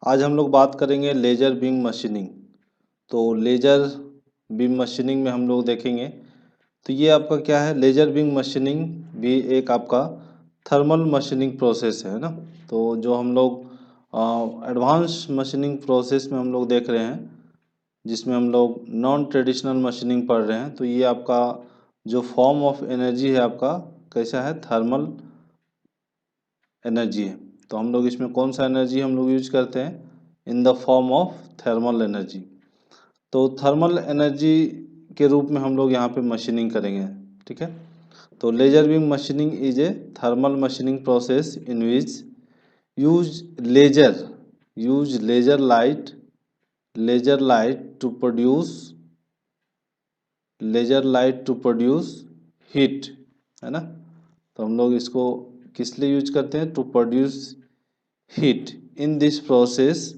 आज हम लोग बात करेंगे लेज़र बीम मशीनिंग। तो लेज़र बीम मशीनिंग में हम लोग देखेंगे। तो ये आपका क्या है, लेज़र बीम मशीनिंग भी एक आपका थर्मल मशीनिंग प्रोसेस है ना। तो जो हम लोग एडवांस मशीनिंग प्रोसेस में हम लोग देख रहे हैं, जिसमें हम लोग नॉन ट्रेडिशनल मशीनिंग पढ़ रहे हैं। तो ये आपका जो फॉर्म ऑफ एनर्जी है आपका कैसा है, थर्मल एनर्जी है। तो हम लोग इसमें कौन सा एनर्जी हम लोग यूज करते हैं, in the form of thermal energy. तो थर्मल एनर्जी के रूप में हम लोग यहाँ पे मशीनिंग करेंगे, ठीक है। तो laser beam machining is a thermal machining process in which use laser laser light to produce heat, है ना। तो हम लोग इसको किस लिए यूज करते हैं, to produce heat. In this process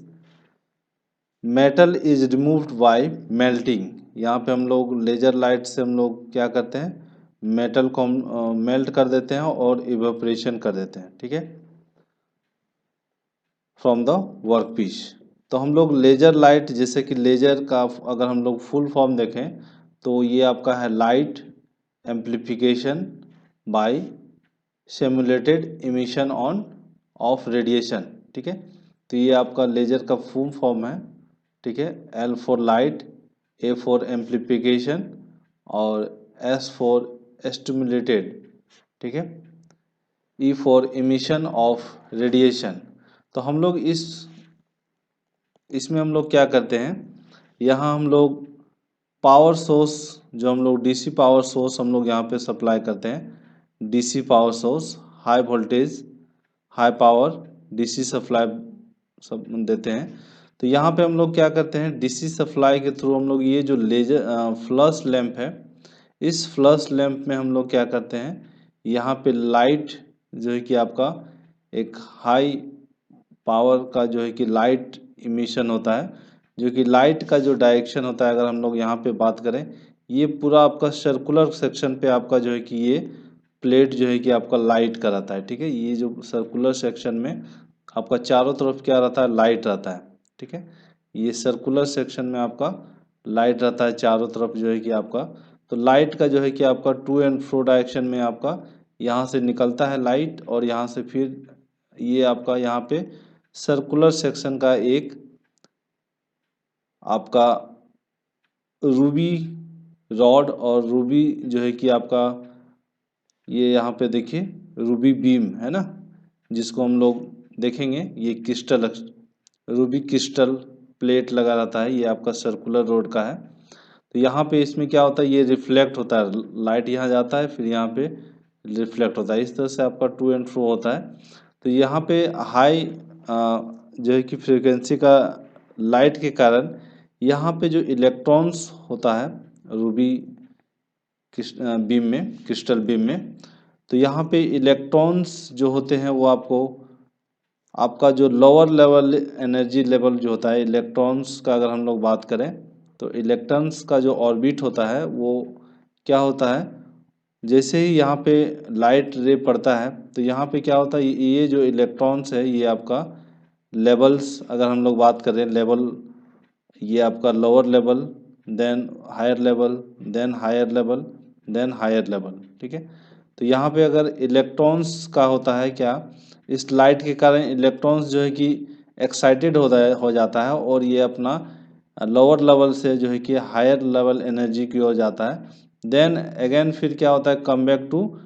metal is removed by melting. यहाँ पे हम लोग लेजर लाइट से हम लोग क्या करते हैं, मेटल को हम मेल्ट कर देते हैं और इवेपोरेशन कर देते हैं, ठीक है, फ्रॉम द वर्क पीस। तो हम लोग लेजर लाइट, जैसे कि लेजर का अगर हम लोग फुल फॉर्म देखें तो ये आपका है light amplification by simulated emission on of radiation, ठीक है। तो ये आपका लेजर का फुल फॉर्म है, ठीक है। L for light, A for amplification और एस फॉर स्टिमुलेटेड, ठीक है, E for emission of radiation. तो हम लोग इसमें हम लोग क्या करते हैं, यहाँ हम लोग पावर सोर्स, जो हम लोग डीसी पावर सोर्स हम लोग यहाँ पे सप्लाई करते हैं। DC power source, high voltage high power DC supply सब देते हैं। तो यहाँ पे हम लोग क्या करते हैं, डीसी सप्लाई के थ्रू हम लोग ये जो लेजर फ्लश लैंप है, इस फ्लश लैंप में हम लोग क्या करते हैं, यहाँ पे लाइट जो है कि आपका एक हाई पावर का जो है कि लाइट इमिशन होता है, जो कि लाइट का जो डायरेक्शन होता है, अगर हम लोग यहाँ पे बात करें, ये पूरा आपका सर्कुलर सेक्शन पे आपका जो है कि ये प्लेट जो है कि आपका लाइट का रहता है, ठीक है। ये जो सर्कुलर सेक्शन में आपका चारों तरफ क्या रहता है, लाइट रहता है, ठीक है। ये सर्कुलर सेक्शन में आपका लाइट रहता है चारों तरफ जो है कि आपका। तो लाइट का जो है कि आपका टू एंड फ्रो डायरेक्शन में आपका यहाँ से निकलता है लाइट, और यहाँ से फिर ये आपका यहाँ पे सर्कुलर सेक्शन का एक आपका रूबी रॉड और रूबी जो है कि आपका ये यहाँ पे देखिए रूबी बीम है ना, जिसको हम लोग देखेंगे, ये क्रिस्टल रूबी क्रिस्टल प्लेट लगा रहता है, ये आपका सर्कुलर रोड का है। तो यहाँ पे इसमें क्या होता है, ये रिफ्लेक्ट होता है, लाइट यहाँ जाता है फिर यहाँ पे रिफ्लेक्ट होता है, इस तरह से आपका टू एंड फ्रो होता है। तो यहाँ पे हाई जो है कि फ्रीक्वेंसी का लाइट के कारण यहाँ पे जो इलेक्ट्रॉन्स होता है रूबी बीम में, क्रिस्टल बीम में, तो यहाँ पे इलेक्ट्रॉन्स जो होते हैं वो आपको आपका जो लोअर लेवल एनर्जी लेवल जो होता है इलेक्ट्रॉन्स का, अगर हम लोग बात करें तो इलेक्ट्रॉन्स का जो ऑर्बिट होता है वो क्या होता है, जैसे ही यहाँ पे लाइट रे पड़ता है तो यहाँ पे क्या होता है, ये जो इलेक्ट्रॉन्स है ये आपका लेवल्स, अगर हम लोग बात करें लेवल, ये आपका lower level, then higher level, then higher level, then higher level, ठीक है। तो यहाँ पे अगर इलेक्ट्रॉन्स का होता है क्या, इस लाइट के कारण इलेक्ट्रॉन्स जो है कि एक्साइटेड हो जाता है और ये अपना लोअर लेवल से जो है कि हायर लेवल एनर्जी की ओर जाता है। देन अगेन फिर क्या होता है, come back to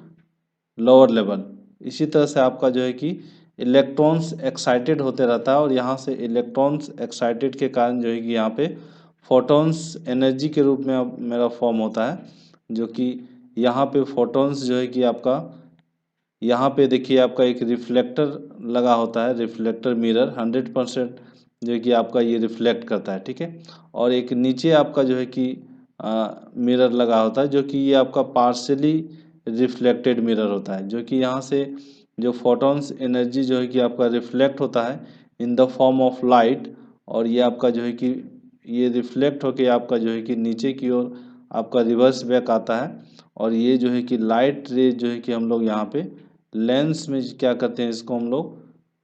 lower level. इसी तरह से आपका जो है कि इलेक्ट्रॉन्स एक्साइटेड होते रहता है, और यहाँ से इलेक्ट्रॉन्स एक्साइटेड के कारण जो है कि यहाँ पे फोटॉन्स एनर्जी के रूप में अब मेरा फॉर्म होता है, जो कि यहाँ पे फोटॉन्स जो है कि आपका यहाँ पे देखिए आपका एक रिफ्लेक्टर लगा होता है, रिफ्लेक्टर मिरर 100% जो है कि आपका ये रिफ्लेक्ट करता है, ठीक है। और एक नीचे आपका जो है कि मिरर लगा होता है, जो कि ये आपका पार्शली रिफ्लेक्टेड मिरर होता है, जो कि यहाँ से जो फोटॉन्स एनर्जी जो है कि आपका रिफ्लेक्ट होता है in the form of light, और ये आपका जो है कि ये रिफ्लेक्ट होके आपका जो है कि नीचे की ओर आपका रिवर्स बैक आता है, और ये जो है कि लाइट रे जो है कि हम लोग यहाँ पे लेंस में क्या करते हैं, इसको हम लोग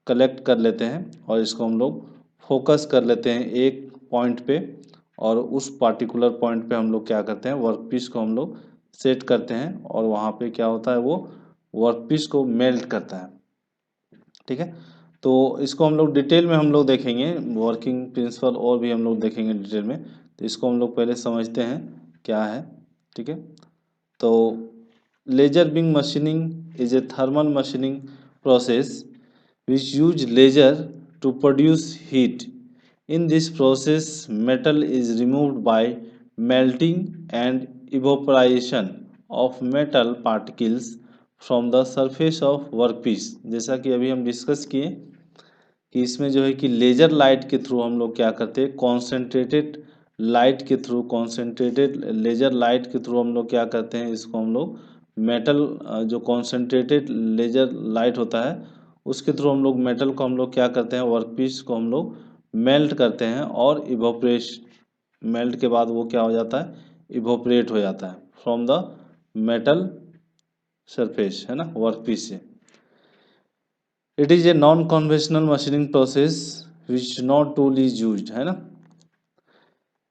कलेक्ट कर लेते हैं और इसको हम लोग फोकस कर लेते हैं एक पॉइंट पे, और उस पार्टिकुलर पॉइंट पे हम लोग क्या करते हैं, वर्कपीस को हम लोग सेट करते हैं, और वहाँ पे क्या होता है, वो वर्कपीस को मेल्ट करता है। ठीक है, तो इसको हम लोग डिटेल में हम लोग देखेंगे, वर्किंग प्रिंसिपल और भी हम लोग देखेंगे डिटेल में। तो इसको हम लोग पहले समझते हैं क्या है। ठीक है, तो laser beam machining is a thermal machining process which use laser to produce heat. In this process, metal is removed by melting and evaporation of metal particles from the surface of workpiece। जैसा कि अभी हम discuss किए कि इसमें जो है कि लेजर लाइट के थ्रू हम लोग क्या करते हैं, कॉन्सेंट्रेटेड लाइट के थ्रू, कॉन्सेंट्रेटेड लेजर लाइट के थ्रू हम लोग क्या करते हैं, इसको हम लोग मेटल, जो कॉन्सेंट्रेटेड लेजर लाइट होता है उसके थ्रू हम लोग मेटल को हम लोग क्या करते हैं, वर्कपीस को हम लोग मेल्ट करते हैं, और इवोपरेश मेल्ट के बाद वो क्या हो जाता है, इवोपरेट हो जाता है फ्रॉम द मेटल सरफेस, है ना, वर्कपीस से। It is a non conventional machining process which not tool is use, है ना।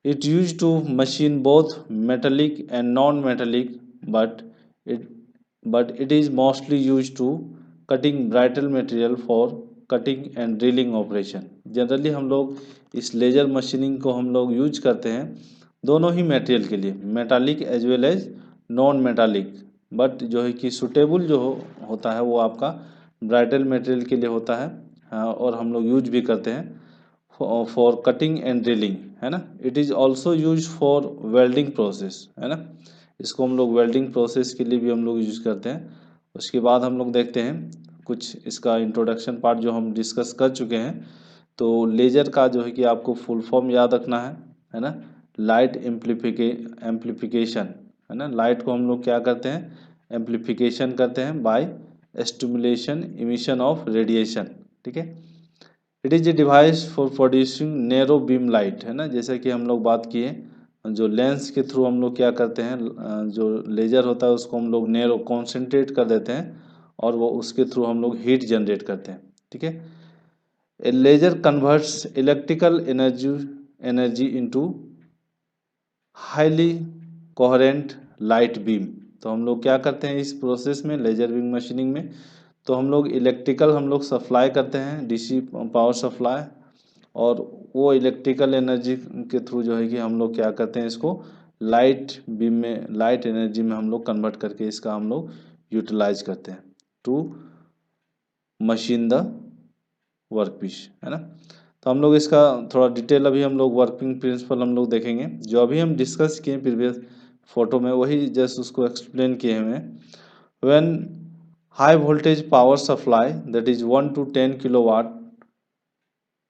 It use to machine both metallic and non metallic, but it but it is mostly use to cutting brittle material for cutting and drilling operation. Generally हम लोग इस laser machining को हम लोग use करते हैं दोनों ही मटेरियल के लिए, metallic as well as non metallic, but जो है कि सुटेबल जो होता है वो आपका ब्राइटल मटेरियल के लिए होता है। हाँ, और हम लोग यूज भी करते हैं फॉर कटिंग एंड ड्रिलिंग, है ना। It is also use for welding process, है ना, इसको हम लोग वेल्डिंग प्रोसेस के लिए भी हम लोग यूज करते हैं। उसके बाद हम लोग देखते हैं कुछ इसका इंट्रोडक्शन पार्ट जो हम डिस्कस कर चुके हैं। तो लेजर का जो है कि आपको फुल फॉर्म याद रखना है ना, लाइट एम्प्लीफिकेशन, है ना। लाइट को हम लोग क्या करते हैं, एम्प्लीफिकेशन करते हैं by stimulation emission of radiation. ठीक है, it is a device for producing narrow beam light, है ना, जैसे कि हम लोग बात किए, जो लेंस के थ्रू हम लोग क्या करते हैं, जो लेजर होता है उसको हम लोग नैरो कॉन्सेंट्रेट कर देते हैं, और वो उसके थ्रू हम लोग हीट जनरेट करते हैं। ठीक है, a laser converts electrical energy into highly coherent light beam. तो हम लोग क्या करते हैं इस प्रोसेस में, लेजर बीम मशीनिंग में, तो हम लोग इलेक्ट्रिकल हम लोग सप्लाई करते हैं, डीसी पावर सप्लाई, और वो इलेक्ट्रिकल एनर्जी के थ्रू जो है कि हम लोग क्या करते हैं, इसको लाइट बीम में, लाइट एनर्जी में हम लोग कन्वर्ट करके इसका हम लोग यूटिलाइज करते हैं टू मशीन द वर्कपीस, है ना। तो हम लोग इसका थोड़ा डिटेल अभी हम लोग वर्किंग प्रिंसिपल हम लोग देखेंगे, जो अभी हम डिस्कस किए प्रीवियस फोटो में, वही जस्ट उसको एक्सप्लेन किए हमें। When high voltage power supply that is 1 to 10 kilowatt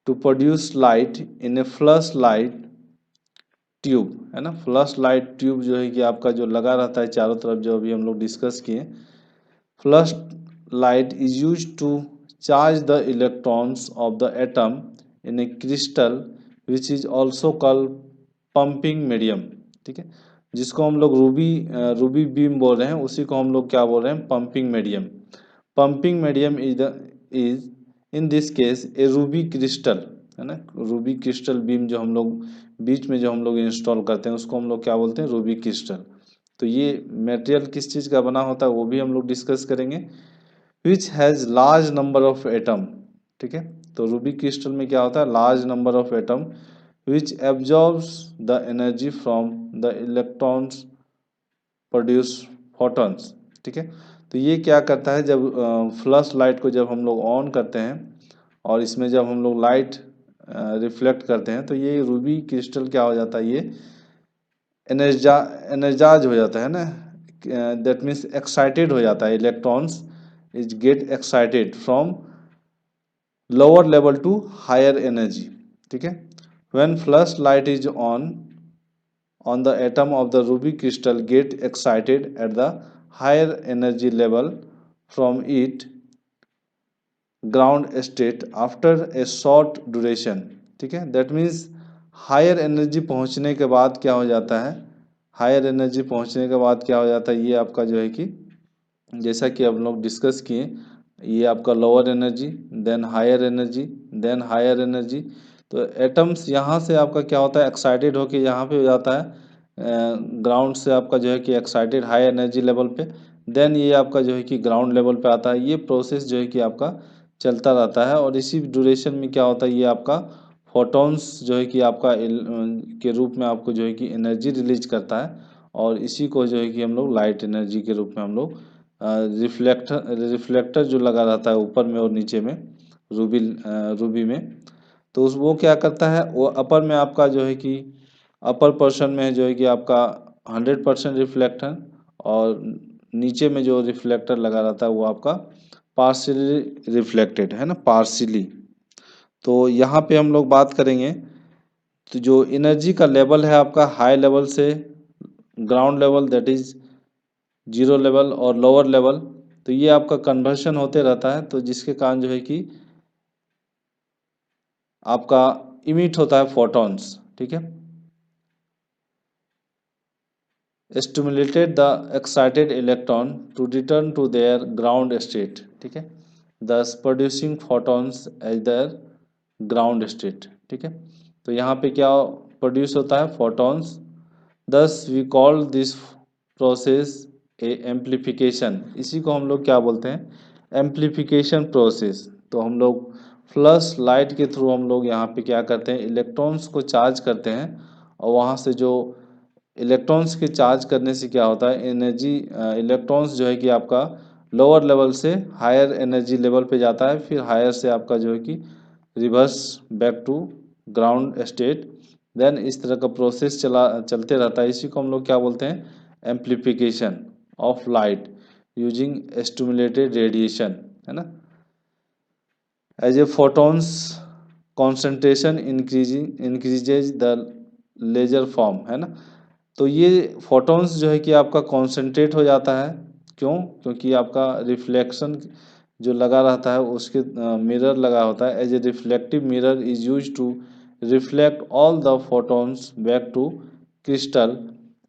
to produce light in a flash light tube, है ना। फ्लश लाइट ट्यूब जो है कि आपका जो लगा रहता है चारों तरफ, जो अभी हम लोग डिस्कस किए, flush light is used to charge the electrons of the atom in a crystal which is also called pumping medium। ठीक है, जिसको हम लोग रूबी बीम बोल रहे हैं, उसी को हम लोग क्या बोल रहे हैं, pumping medium. Pumping medium is in this case A Ruby crystal, है ना। रूबी क्रिस्टल बीम जो हम लोग बीच में जो हम लोग इंस्टॉल करते हैं उसको हम लोग क्या बोलते हैं, रूबी क्रिस्टल। तो ये मटेरियल किस चीज़ का बना होता है वो भी हम लोग डिस्कस करेंगे, which has large number of atom. ठीक है, तो रूबी क्रिस्टल में क्या होता है, large number of atom which absorbs the energy from the electrons produce photons. ठीक है, तो ये क्या करता है, जब फ्लश लाइट को जब हम लोग ऑन करते हैं और इसमें जब हम लोग लाइट रिफ्लेक्ट करते हैं, तो ये रूबी क्रिस्टल क्या हो जाता है, ये एनर्जाइज हो जाता है ना, दैट मीन्स एक्साइटेड हो जाता है, electrons is get excited from lower level to higher energy. ठीक है, when flash light is on the atom of the ruby crystal get excited at the higher energy level from it ground state after a short duration। ठीक है, that means higher energy पहुंचने के बाद क्या हो जाता है, हायर एनर्जी पहुंचने के बाद क्या हो जाता है, ये आपका जो है कि जैसा कि हम लोग डिस्कस किए, ये आपका lower energy, then higher energy, then higher energy. तो एटम्स यहाँ से आपका क्या होता है, एक्साइटेड होके यहाँ पे हो जाता है, ग्राउंड से आपका जो है कि एक्साइटेड हाई एनर्जी लेवल पे, देन ये आपका जो है कि ग्राउंड लेवल पे आता है। ये प्रोसेस जो है कि आपका चलता रहता है और इसी ड्यूरेशन में क्या होता है, ये आपका फोटॉन्स जो है कि आपका के रूप में आपको जो है कि एनर्जी रिलीज करता है, और इसी को जो है कि हम लोग लाइट एनर्जी के रूप में हम लोग रिफ्लेक्टर जो लगा रहता है ऊपर में और नीचे में रूबी में, तो उस वो क्या करता है, वो अपर में आपका जो है कि अपर पोर्शन में जो है कि आपका 100% रिफ्लेक्टर, और नीचे में जो रिफ्लेक्टर लगा रहता है वो आपका पार्शियली रिफ्लेक्टेड है ना, पार्शियली। तो यहाँ पे हम लोग बात करेंगे, तो जो एनर्जी का लेवल है आपका हाई लेवल से ground level, that is zero level और लोअर लेवल, तो ये आपका कन्वर्शन होते रहता है, तो जिसके कारण जो है कि आपका इमिट होता है फोटॉन्स, ठीक है। stimulated the excited electron to return to their ground state, ठीक है, thus producing photons as their ground state, ठीक है। तो यहाँ पे क्या प्रोड्यूस होता है, photons. thus we call this process a amplification, इसी को हम लोग क्या बोलते हैं, एम्प्लीफिकेशन प्रोसेस। तो हम लोग फ्लश लाइट के थ्रू हम लोग यहाँ पे क्या करते हैं, इलेक्ट्रॉन्स को चार्ज करते हैं, और वहाँ से जो इलेक्ट्रॉन्स के चार्ज करने से क्या होता है, एनर्जी इलेक्ट्रॉन्स जो है कि आपका लोअर लेवल से हायर एनर्जी लेवल पे जाता है, फिर हायर से आपका जो है कि reverse back to ground state, then इस तरह का प्रोसेस चलते रहता है। इसी को हम लोग क्या बोलते हैं, amplification of light using stimulated radiation, है ना। As a photons concentration increases the laser form, है ना। तो ये फोटॉन्स जो है कि आपका कॉन्सेंट्रेट हो जाता है, क्यों, क्योंकि आपका रिफ्लेक्शन जो लगा रहता है उसके मिरर लगा होता है, as a reflective mirror is use to reflect all the photons back to crystal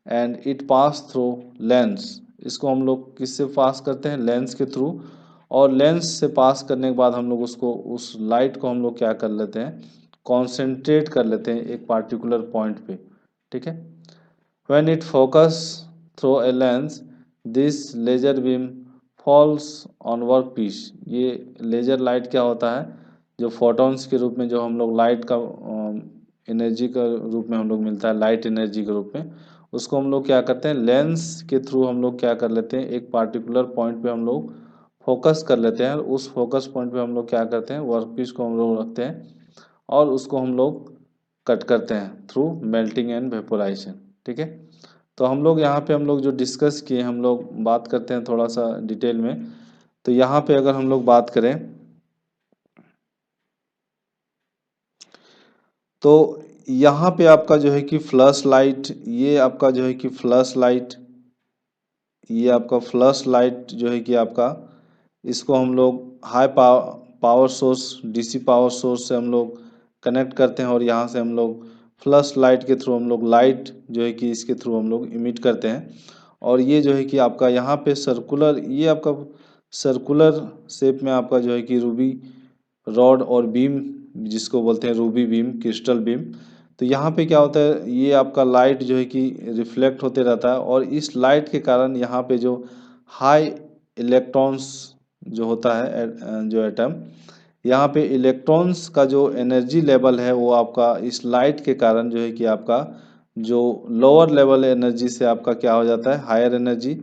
and it pass through lens. इसको हम लोग किससे पास करते हैं, लेंस के थ्रू, और लेंस से पास करने के बाद हम लोग उसको उस लाइट को हम लोग क्या कर लेते हैं, कॉन्सेंट्रेट कर लेते हैं एक पार्टिकुलर पॉइंट पे, ठीक है। When it focus through a lens, this laser beam falls on workpiece। ये लेजर लाइट क्या होता है, जो फोटॉन्स के रूप में जो हम लोग लाइट का एनर्जी का रूप में हम लोग मिलता है, लाइट एनर्जी के रूप में, उसको हम लोग क्या करते हैं, लेंस के थ्रू हम लोग क्या कर लेते हैं, एक पार्टिकुलर पॉइंट पे हम लोग फोकस कर लेते हैं, उस फोकस पॉइंट पे हम लोग क्या करते हैं, वर्कपीस को हम लोग रखते हैं, और उसको हम लोग कट करते हैं थ्रू मेल्टिंग एंड वेपोराइजेशन, ठीक है। तो हम लोग यहाँ पे हम लोग जो डिस्कस किए, हम लोग बात करते हैं थोड़ा सा डिटेल में। तो यहाँ पे अगर हम लोग बात करें, तो यहाँ पे आपका जो है कि फ्लैश लाइट, ये आपका जो है कि फ्लैश लाइट, ये आपका फ्लैश लाइट जो है कि आपका, इसको हम लोग high power source, DC power source से हम लोग कनेक्ट करते हैं, और यहाँ से हम लोग फ्लैश लाइट के थ्रू हम लोग लाइट जो है कि इसके थ्रू हम लोग इमिट करते हैं। और ये जो है कि आपका यहाँ पे सर्कुलर, ये आपका सर्कुलर शेप में आपका जो है कि रूबी रॉड और बीम, जिसको बोलते हैं रूबी बीम, क्रिस्टल बीम। तो यहाँ पे क्या होता है, ये आपका लाइट जो है कि रिफ्लेक्ट होते रहता है, और इस लाइट के कारण यहाँ पे जो हाई इलेक्ट्रॉन्स जो होता है, जो एटम, यहाँ पे इलेक्ट्रॉन्स का जो एनर्जी लेवल है वो आपका इस लाइट के कारण जो है कि आपका जो लोअर लेवल एनर्जी से आपका क्या हो जाता है, हायर एनर्जी,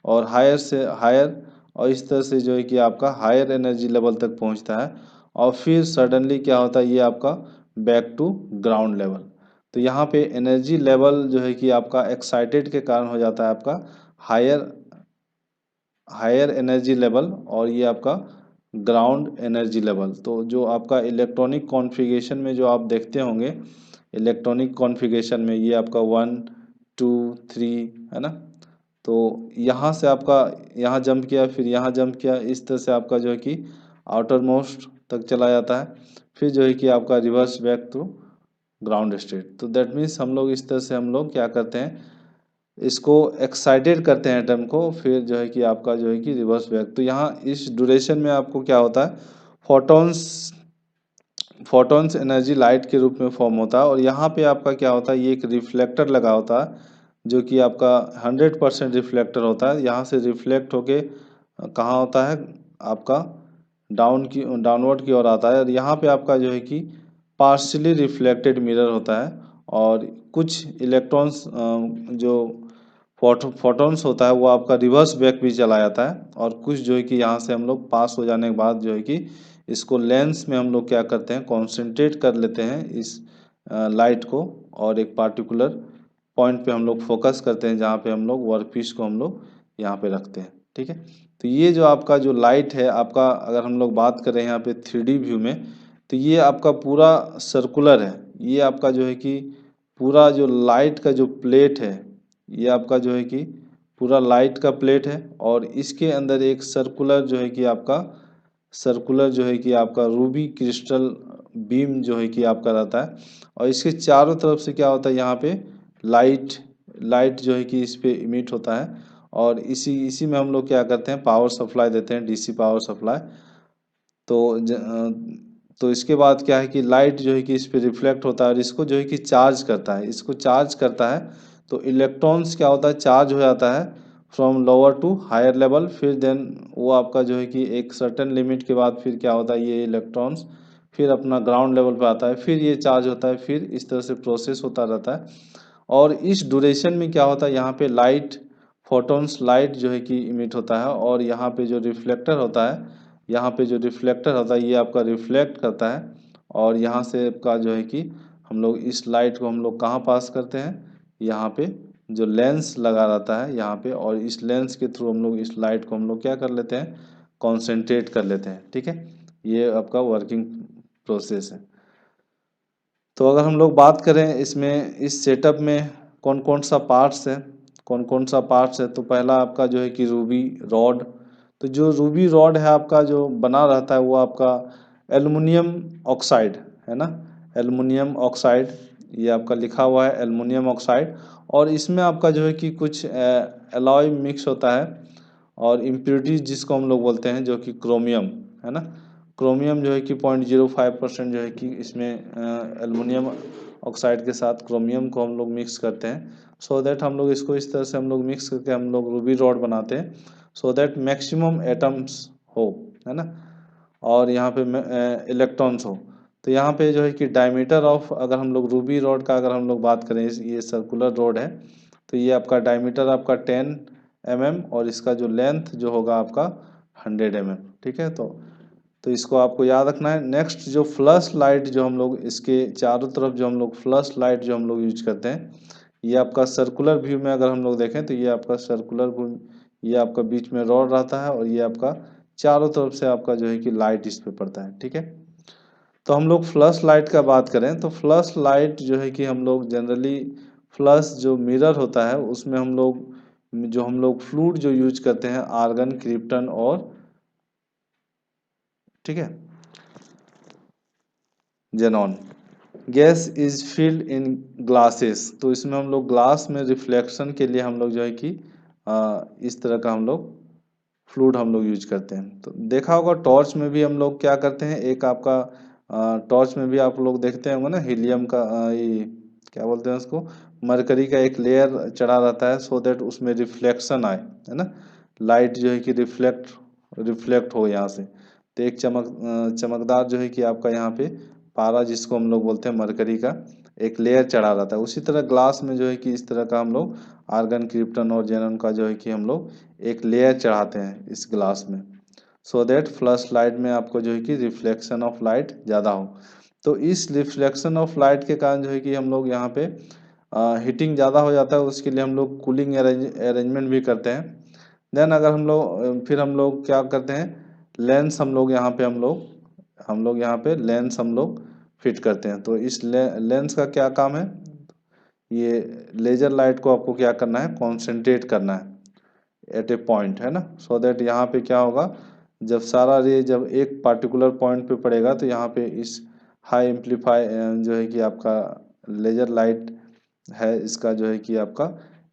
और हायर से हायर, और इस तरह से जो है कि आपका हायर एनर्जी लेवल तक पहुंचता है, और फिर सडनली क्या होता है, ये आपका बैक टू ग्राउंड लेवल। तो यहाँ पे एनर्जी लेवल जो है कि आपका एक्साइटेड के कारण हो जाता है आपका हायर हायर एनर्जी लेवल, और ये आपका ग्राउंड एनर्जी लेवल। तो जो आपका इलेक्ट्रॉनिक कॉन्फ़िगरेशन में जो आप देखते होंगे, इलेक्ट्रॉनिक कॉन्फ़िगरेशन में ये आपका 1 2 3 है ना। तो यहाँ से आपका यहाँ जंप किया, फिर यहाँ जंप किया, इस तरह से आपका जो है कि आउटर मोस्ट तक चला जाता है, फिर जो है कि आपका reverse back to ground state. तो दैट मीन्स हम लोग इस तरह से हम लोग क्या करते हैं, इसको एक्साइटेड करते हैं एटम को, फिर जो है कि आपका जो है कि रिवर्स बैक। तो यहाँ इस ड्यूरेशन में आपको क्या होता है, फोटॉन्स फोटॉन्स एनर्जी लाइट के रूप में फॉर्म होता है। और यहाँ पे आपका क्या होता है, ये एक रिफ्लेक्टर लगा होता है जो कि आपका 100% रिफ्लेक्टर होता है। यहाँ से रिफ्लेक्ट होके कहाँ होता है, आपका डाउनवर्ड की ओर आता है। और यहाँ पे आपका जो है कि पार्शियली रिफ्लेक्टेड मिरर होता है, और कुछ इलेक्ट्रॉन्स जो फोटॉन्स होता है वो आपका रिवर्स बैक भी चला जाता है। और कुछ जो है कि यहाँ से हम लोग पास हो जाने के बाद जो है कि इसको लेंस में हम लोग क्या करते हैं, कॉन्सेंट्रेट कर लेते हैं इस लाइट को, और एक पार्टिकुलर पॉइंट पे हम लोग फोकस करते हैं जहाँ पे हम लोग वर्क पीस को हम लोग यहाँ पे रखते हैं। ठीक है, तो ये जो आपका जो लाइट है आपका, अगर हम लोग बात करें यहाँ पे 3D व्यू में, तो ये आपका पूरा सर्कुलर है। ये आपका जो है कि पूरा जो लाइट का जो प्लेट है, ये आपका जो है कि पूरा लाइट का प्लेट है, और इसके अंदर एक सर्कुलर जो है कि आपका रूबी क्रिस्टल बीम जो है कि आपका रहता है। और इसके चारों तरफ से क्या होता है, यहाँ पे लाइट लाइट जो है कि इस पे इमिट होता है। और इसी इसी में हम लोग क्या करते हैं, पावर सप्लाई देते हैं, डीसी पावर सप्लाई। तो इसके बाद क्या है कि लाइट जो है कि इस पे रिफ्लेक्ट होता है, और इसको जो है कि चार्ज करता है, इसको चार्ज करता है। तो इलेक्ट्रॉन्स क्या होता है, चार्ज हो जाता है from lower to higher level. फिर देन वो आपका जो है कि एक सर्टेन लिमिट के बाद फिर क्या होता है, ये इलेक्ट्रॉन्स फिर अपना ग्राउंड लेवल पे आता है, फिर ये चार्ज होता है, फिर इस तरह से प्रोसेस होता रहता है। और इस ड्यूरेशन में क्या होता है, यहाँ पे लाइट फोटॉन्स लाइट जो है कि इमिट होता है, और यहाँ पे जो रिफ्लेक्टर होता है, ये आपका रिफ्लेक्ट करता है। और यहाँ से आपका जो है कि हम लोग इस लाइट को हम लोग कहाँ पास करते हैं, यहाँ पे जो लेंस लगा रहता है यहाँ पे, और इस लेंस के थ्रू हम लोग इस लाइट को हम लोग क्या कर लेते हैं, कॉन्सेंट्रेट कर लेते हैं। ठीक है, ये आपका वर्किंग प्रोसेस है। तो अगर हम लोग बात करें इसमें, इस सेटअप में कौन कौन सा पार्ट्स है, तो पहला आपका जो है कि रूबी रॉड। तो जो रूबी रॉड है आपका जो बना रहता है वो आपका एल्युमिनियम ऑक्साइड है ना, एल्युमिनियम ऑक्साइड, ये आपका लिखा हुआ है एल्युमिनियम ऑक्साइड। और इसमें आपका जो है कि कुछ एलॉय मिक्स होता है, और इम्प्योरिटीज जिसको हम लोग बोलते हैं, जो कि क्रोमियम है ना। क्रोमियम जो है कि 0.05% जो है कि इसमें एल्युमिनियम ऑक्साइड के साथ क्रोमियम को हम लोग मिक्स करते हैं। सो दैट हम लोग इसको इस तरह से हम लोग मिक्स करके हम लोग रूबी रॉड बनाते हैं, सो दैट मैक्सिमम एटम्स हो, है ना, और यहाँ पे इलेक्ट्रॉन्स हो। तो यहाँ पे जो है कि डायमीटर ऑफ, अगर हम लोग रूबी रॉड का अगर हम लोग बात करें, ये सर्कुलर रॉड है, तो ये आपका डायमीटर आपका 10 mm, और इसका जो लेंथ जो होगा आपका 100 mm। ठीक है, तो इसको आपको याद रखना है। नेक्स्ट जो फ्लश लाइट जो हम लोग इसके चारों तरफ जो हम लोग फ्लश लाइट जो हम लोग यूज करते हैं, ये आपका सर्कुलर व्यू में अगर हम लोग देखें तो ये आपका सर्कुलर व्यू, ये आपका बीच में रॉड रहता है, और ये आपका चारों तरफ से आपका जो है कि लाइट इस पे पड़ता है। ठीक है, तो हम लोग फ्लश लाइट का बात करें तो फ्लश लाइट जो है कि हम लोग जनरली फ्लश जो मिरर होता है उसमें हम लोग फ्लूइड जो यूज करते हैं, आर्गन, क्रिप्टन और, ठीक है, xenon gas is filled in glasses. तो इसमें हम लोग ग्लास में रिफ्लेक्शन के लिए हम लोग जो है कि इस तरह का हम लोग फ्लूइड हम लोग यूज करते हैं। तो देखा होगा टॉर्च में भी हम लोग क्या करते हैं, एक आपका टॉर्च में भी आप लोग देखते होंगे ना, हीलियम का ये क्या बोलते हैं उसको, मरकरी का एक लेयर चढ़ा रहता है, सो दैट उसमें रिफ्लेक्शन आए, है ना, लाइट जो है कि रिफ्लेक्ट हो यहाँ से। तो एक चमकदार जो है कि आपका यहाँ पे पारा जिसको हम लोग बोलते हैं मरकरी का एक लेयर चढ़ा रहता है। उसी तरह ग्लास में जो है कि इस तरह का हम लोग आर्गन, क्रिप्टन और जेनन का जो है कि हम लोग एक लेयर चढ़ाते हैं इस ग्लास में, सो दैट फ्लश लाइट में आपको जो है कि रिफ्लेक्शन ऑफ लाइट ज़्यादा हो। तो इस रिफ्लेक्शन ऑफ लाइट के कारण जो है कि हम लोग यहाँ पे हीटिंग ज़्यादा हो जाता है, उसके लिए हम लोग कूलिंग अरेंजमेंट भी करते हैं। देन अगर फिर हम लोग क्या करते हैं, लेंस हम लोग यहाँ पे यहाँ पे लेंस हम लोग फिट करते हैं। तो इस लेंस का क्या काम है, ये लेजर लाइट को आपको क्या करना है, कॉन्सेंट्रेट करना है एट ए पॉइंट, है ना, सो दैट यहाँ पे क्या होगा, जब सारा रे जब एक पार्टिकुलर पॉइंट पे पड़ेगा तो यहाँ पे इस हाई एम्पलीफाई जो है कि आपका लेजर लाइट है, इसका जो है कि आपका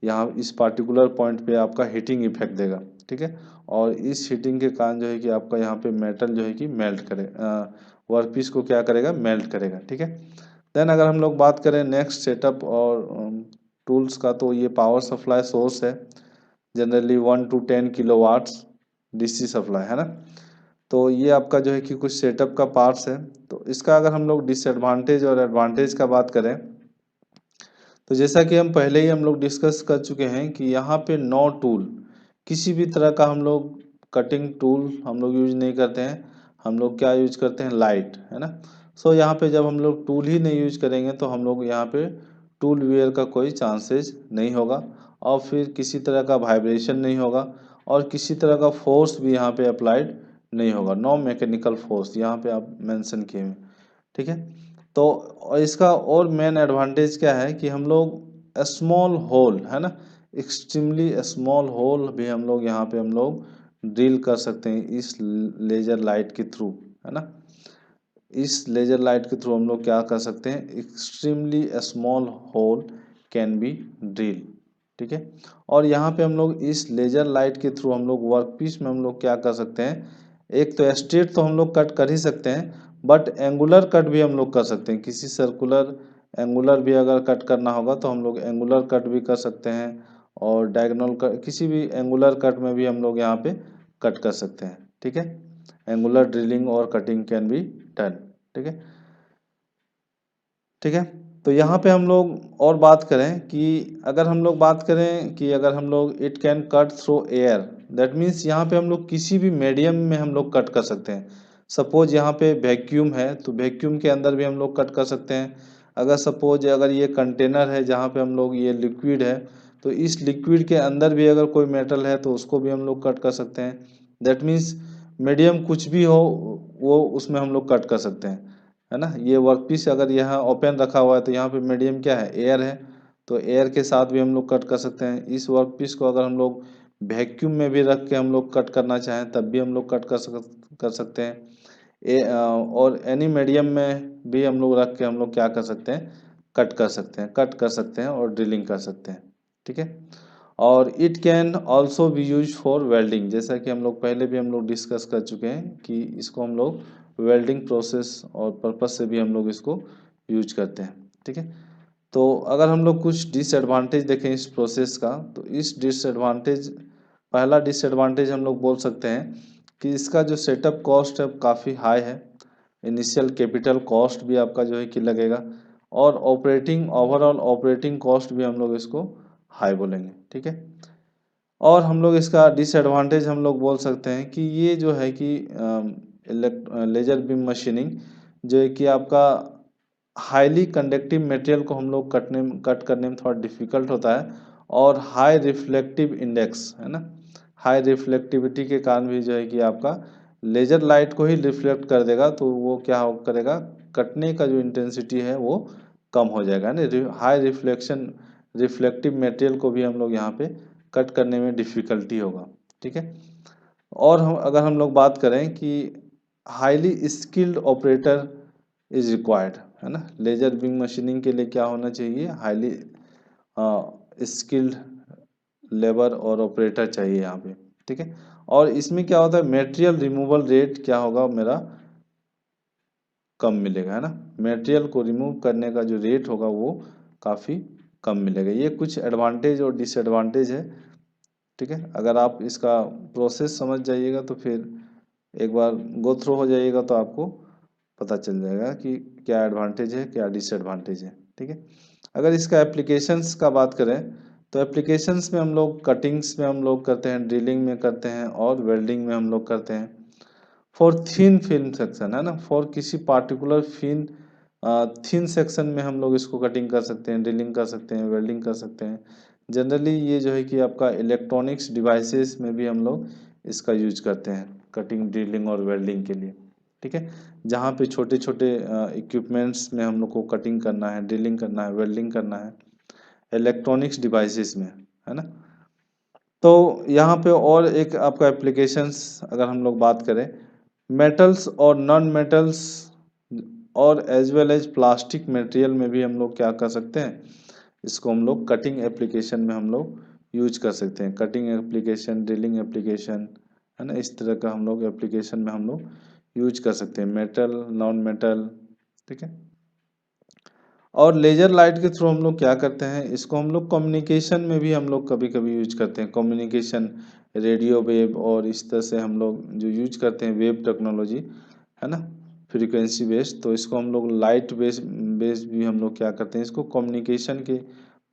यहाँ इस पार्टिकुलर पॉइंट पे आपका हीटिंग इफेक्ट देगा, ठीक है। और इस हीटिंग के कारण जो है कि आपका यहाँ पे मेटल जो है कि मेल्ट करे, वर्क पीस को क्या करेगा, मेल्ट करेगा, ठीक है। देन अगर हम लोग बात करें नेक्स्ट सेटअप और टूल्स का, तो ये पावर सप्लाई सोर्स है, generally 1 to 10 kilowatts DC supply, है ना। तो ये आपका जो है कि कुछ सेटअप का पार्ट्स है। तो इसका अगर हम लोग डिसएडवांटेज और एडवांटेज का बात करें, तो जैसा कि हम पहले ही हम लोग डिस्कस कर चुके हैं कि यहाँ पे नो टूल, किसी भी तरह का हम लोग कटिंग टूल हम लोग यूज नहीं करते हैं। हम लोग क्या यूज करते हैं, लाइट, है ना। सो यहाँ पे जब हम लोग टूल ही नहीं यूज करेंगे तो हम लोग यहाँ पे टूल वेयर का कोई चांसेस नहीं होगा, और फिर किसी तरह का वाइब्रेशन नहीं होगा, और किसी तरह का फोर्स भी यहाँ पे अप्लाइड नहीं होगा, नो मैकेनिकल फोर्स यहाँ पे आप मेंशन किए हैं, ठीक है। तो और इसका और मेन एडवांटेज क्या है कि हम लोग स्मॉल होल, है ना, एक्सट्रीमली स्मॉल होल भी हम लोग यहाँ पे हम लोग ड्रिल कर सकते हैं इस लेजर लाइट के थ्रू, है ना। इस लेजर लाइट के थ्रू हम लोग क्या कर सकते हैं, extremely small hole can be drill, ठीक है। और यहाँ पे हम लोग इस लेजर लाइट के थ्रू हम लोग वर्क पीस में हम लोग क्या कर सकते हैं, एक तो स्ट्रेट तो हम लोग कट कर ही सकते हैं, बट एंगुलर कट भी हम लोग कर सकते हैं। किसी सर्कुलर एंगुलर भी अगर कट करना होगा तो हम लोग एंगुलर कट भी कर सकते हैं, और डायगोनल कट, किसी भी एंगुलर कट में भी हम लोग यहाँ पे कट कर सकते हैं, ठीक है। एंगुलर ड्रिलिंग और कटिंग कैन बी डन, ठीक है, ठीक है। तो यहाँ पे हम लोग और बात करें कि अगर हम लोग बात करें कि अगर हम लोग it can cut through air, that means यहाँ पे हम लोग किसी भी मीडियम में हम लोग कट कर सकते हैं। सपोज यहाँ पे वैक्यूम है तो वैक्यूम के अंदर भी हम लोग कट कर सकते हैं। अगर सपोज अगर ये कंटेनर है जहाँ पे हम लोग, ये लिक्विड है, तो इस लिक्विड के अंदर भी अगर कोई मेटल है तो उसको भी हम लोग कट कर सकते हैं। दैट मीन्स मीडियम कुछ भी हो वो उसमें हम लोग कट कर सकते हैं, है ना। ये वर्क पीस अगर यहाँ ओपन रखा हुआ है तो यहाँ पे मीडियम क्या है, एयर है, तो एयर के साथ भी हम लोग कट कर सकते हैं। इस वर्क पीस को अगर हम लोग वैक्यूम में भी रख के हम लोग कट करना चाहें तब भी हम लोग कट कर सकते हैं। और एनी मीडियम में भी हम लोग रख के हम लोग क्या कर सकते हैं, कट कर सकते हैं, कट कर सकते हैं और ड्रिलिंग कर सकते हैं, ठीक है। और it can also be use for welding, जैसा कि हम लोग पहले भी हम लोग डिस्कस कर चुके हैं कि इसको हम लोग वेल्डिंग प्रोसेस और पर्पस से भी हम लोग इसको यूज करते हैं, ठीक है। तो अगर हम लोग कुछ डिसएडवांटेज देखें इस प्रोसेस का, तो इस डिसएडवांटेज, पहला डिसएडवांटेज हम लोग बोल सकते हैं कि इसका जो सेटअप कॉस्ट है काफ़ी हाई है। इनिशियल कैपिटल कॉस्ट भी आपका जो है कि लगेगा, और ऑपरेटिंग, ओवरऑल ऑपरेटिंग कॉस्ट भी हम लोग इसको हाई बोलेंगे, ठीक है। और हम लोग इसका डिसएडवांटेज हम लोग बोल सकते हैं कि ये जो है कि लेजर बीम मशीनिंग जो है कि आपका हाईली कंडक्टिव मटेरियल को हम लोग कट करने में थोड़ा डिफिकल्ट होता है, और हाई रिफ्लेक्टिव इंडेक्स, है ना, हाई रिफ्लेक्टिविटी के कारण भी जो है कि आपका लेजर लाइट को ही रिफ्लेक्ट कर देगा, तो वो क्या करेगा, कटने का जो इंटेंसिटी है वो कम हो जाएगा ना। हाई रिफ्लेक्शन, रिफ्लेक्टिव मटेरियल को भी हम लोग यहाँ पे कट करने में डिफ़िकल्टी होगा, ठीक है। और हम अगर हम लोग बात करें कि highly skilled operator is required, है ना, लेजर बीम मशीनिंग के लिए क्या होना चाहिए, हाईली स्किल्ड लेबर और ऑपरेटर चाहिए यहाँ पे, ठीक है। और इसमें क्या होता है, मटेरियल रिमूवल रेट क्या होगा मेरा, कम मिलेगा, है ना। मटेरियल को रिमूव करने का जो रेट होगा वो काफ़ी कम मिलेगा। ये कुछ एडवांटेज और डिसएडवांटेज है, ठीक है। अगर आप इसका प्रोसेस समझ जाइएगा तो फिर एक बार गो थ्रू हो जाइएगा तो आपको पता चल जाएगा कि क्या एडवांटेज है क्या डिसएडवांटेज है, ठीक है। अगर इसका एप्लीकेशंस का बात करें तो एप्लीकेशंस में हम लोग कटिंग्स में हम लोग करते हैं, ड्रिलिंग में करते हैं, और वेल्डिंग में हम लोग करते हैं। फॉर थिन फिल्म सेक्शन, है ना, फॉर किसी पार्टिकुलर थिन सेक्शन में हम लोग इसको कटिंग कर सकते हैं, ड्रिलिंग कर सकते हैं, वेल्डिंग कर सकते हैं। जनरली ये जो है कि आपका इलेक्ट्रॉनिक्स डिवाइसेस में भी हम लोग इसका यूज करते हैं कटिंग, ड्रिलिंग और वेल्डिंग के लिए, ठीक है। जहाँ पे छोटे छोटे इक्विपमेंट्स में हम लोग को कटिंग करना है, ड्रिलिंग करना है, वेल्डिंग करना है, इलेक्ट्रॉनिक्स डिवाइसेस में, है ना। तो यहाँ पे और एक आपका एप्लीकेशंस अगर हम लोग बात करें, मेटल्स और नॉन मेटल्स और as well as plastic material में भी हम लोग क्या कर सकते हैं, इसको हम लोग कटिंग एप्लीकेशन में हम लोग यूज कर सकते हैं। कटिंग एप्लीकेशन, ड्रिलिंग एप्लीकेशन, है ना, इस तरह का हम लोग एप्लीकेशन में हम लोग यूज कर सकते हैं, मेटल, नॉन मेटल, ठीक है। और लेजर लाइट के थ्रू हम लोग क्या करते हैं, इसको हम लोग कम्युनिकेशन में भी हम लोग कभी कभी यूज करते हैं। कम्युनिकेशन, रेडियो वेव, और इस तरह से हम लोग जो यूज करते हैं वेव टेक्नोलॉजी, है ना, फ्रीक्वेंसी बेस्ड, तो इसको हम लोग लाइट बेस्ड भी हम लोग क्या करते हैं, इसको कम्युनिकेशन के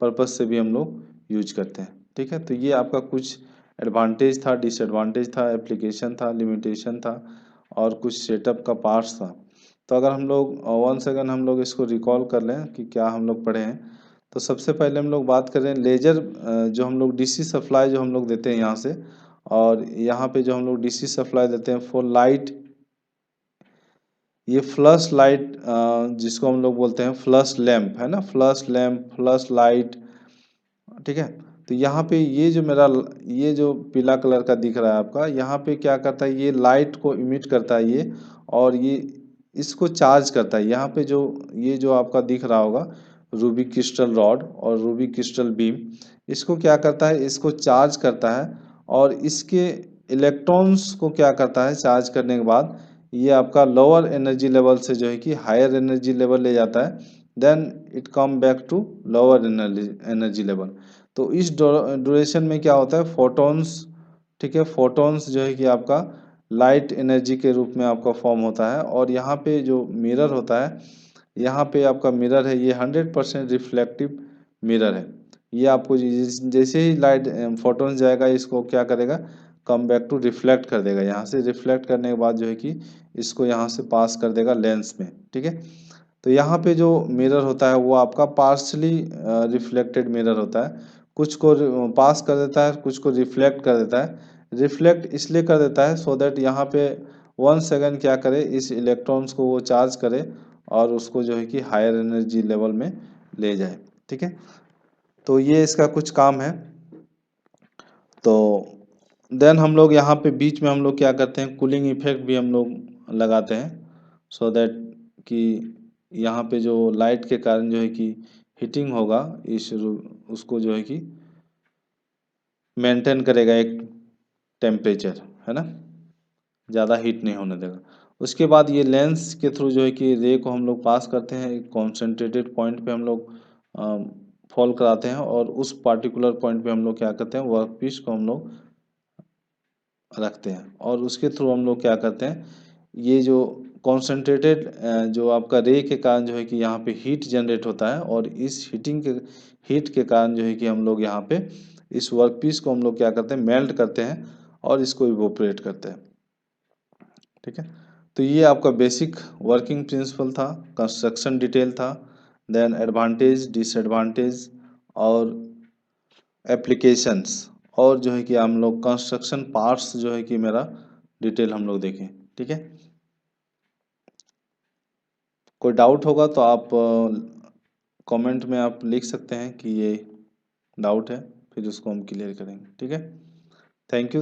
पर्पज से भी हम लोग यूज करते हैं, ठीक है। तो ये आपका कुछ एडवांटेज था, डिसएडवांटेज था, एप्लीकेशन था, लिमिटेशन था, और कुछ सेटअप का पार्ट्स था। तो अगर हम लोग वन सेकंड हम लोग इसको रिकॉल कर लें कि क्या हम लोग पढ़े हैं, तो सबसे पहले हम लोग बात करें लेजर, जो हम लोग डीसी सप्लाई जो हम लोग देते हैं यहाँ से, और यहाँ पे जो हम लोग डीसी सप्लाई देते हैं फॉर लाइट, ये फ्लश लाइट, जिसको हम लोग बोलते हैं फ्लश लैंप, है ना, फ्लश लैंप, फ्लश लाइट, ठीक है। तो यहाँ पे ये जो मेरा ये जो पीला कलर का दिख रहा है आपका, यहाँ पे क्या करता है, ये लाइट को इमिट करता है ये, और ये इसको चार्ज करता है। यहाँ पे जो ये जो आपका दिख रहा होगा रूबी क्रिस्टल रॉड और रूबी क्रिस्टल बीम, इसको क्या करता है, इसको चार्ज करता है, और इसके इलेक्ट्रॉन्स को क्या करता है, चार्ज करने के बाद ये आपका लोअर एनर्जी लेवल से जो है कि हायर एनर्जी लेवल ले जाता है, then it come back to lower energy level. तो इस ड्यूरेशन में क्या होता है, फोटॉन्स, ठीक है, फोटॉन्स जो है कि आपका लाइट एनर्जी के रूप में आपका फॉर्म होता है। और यहाँ पे जो मिरर होता है, यहाँ पे आपका मिरर है, ये 100% रिफ्लेक्टिव मिरर है। ये आपको जैसे ही लाइट फोटॉन्स जाएगा, इसको क्या करेगा, कम बैक टू रिफ्लेक्ट कर देगा। यहाँ से रिफ्लेक्ट करने के बाद जो है कि इसको यहाँ से पास कर देगा लेंस में, ठीक है। तो यहाँ पे जो मिरर होता है वो आपका पार्शली रिफ्लेक्टेड मिरर होता है, कुछ को पास कर देता है, कुछ को रिफ्लेक्ट कर देता है। रिफ्लेक्ट इसलिए कर देता है सो दैट यहाँ पे 1 सेकंड क्या करे, इस इलेक्ट्रॉन्स को वो चार्ज करे और उसको जो है कि हायर एनर्जी लेवल में ले जाए, ठीक है। तो ये इसका कुछ काम है। तो देन हम लोग यहाँ पे बीच में हम लोग क्या करते हैं, कूलिंग इफेक्ट भी हम लोग लगाते हैं, सो दैट कि यहाँ पे जो लाइट के कारण जो है कि हीटिंग होगा, उसको जो है कि मेंटेन करेगा एक टेम्परेचर, है ना, ज़्यादा हीट नहीं होने देगा। उसके बाद ये लेंस के थ्रू जो है कि रे को हम लोग पास करते हैं, एक कॉन्सेंट्रेटेड पॉइंट पे हम लोग फॉल कराते हैं, और उस पार्टिकुलर पॉइंट पे हम लोग क्या करते हैं, वर्क पीस को हम लोग रखते हैं, और उसके थ्रू हम लोग क्या करते हैं, ये जो कॉन्सेंट्रेटेड जो आपका रे के कारण जो है कि यहाँ पे हीट जनरेट होता है, और इस हीट के कारण जो है कि हम लोग यहाँ पे इस वर्क पीस को हम लोग क्या करते हैं, मेल्ट करते हैं और इसको इवोपरेट करते हैं, ठीक है। तो ये आपका बेसिक वर्किंग प्रिंसिपल था, कंस्ट्रक्शन डिटेल था, देन एडवांटेज, डिसएडवांटेज, और एप्लीकेशंस, और जो है कि हम लोग कंस्ट्रक्शन पार्ट्स जो है कि मेरा डिटेल हम लोग देखें, ठीक है। कोई डाउट होगा तो आप कमेंट में आप लिख सकते हैं कि ये डाउट है, फिर उसको हम क्लियर करेंगे, ठीक है। Thank you.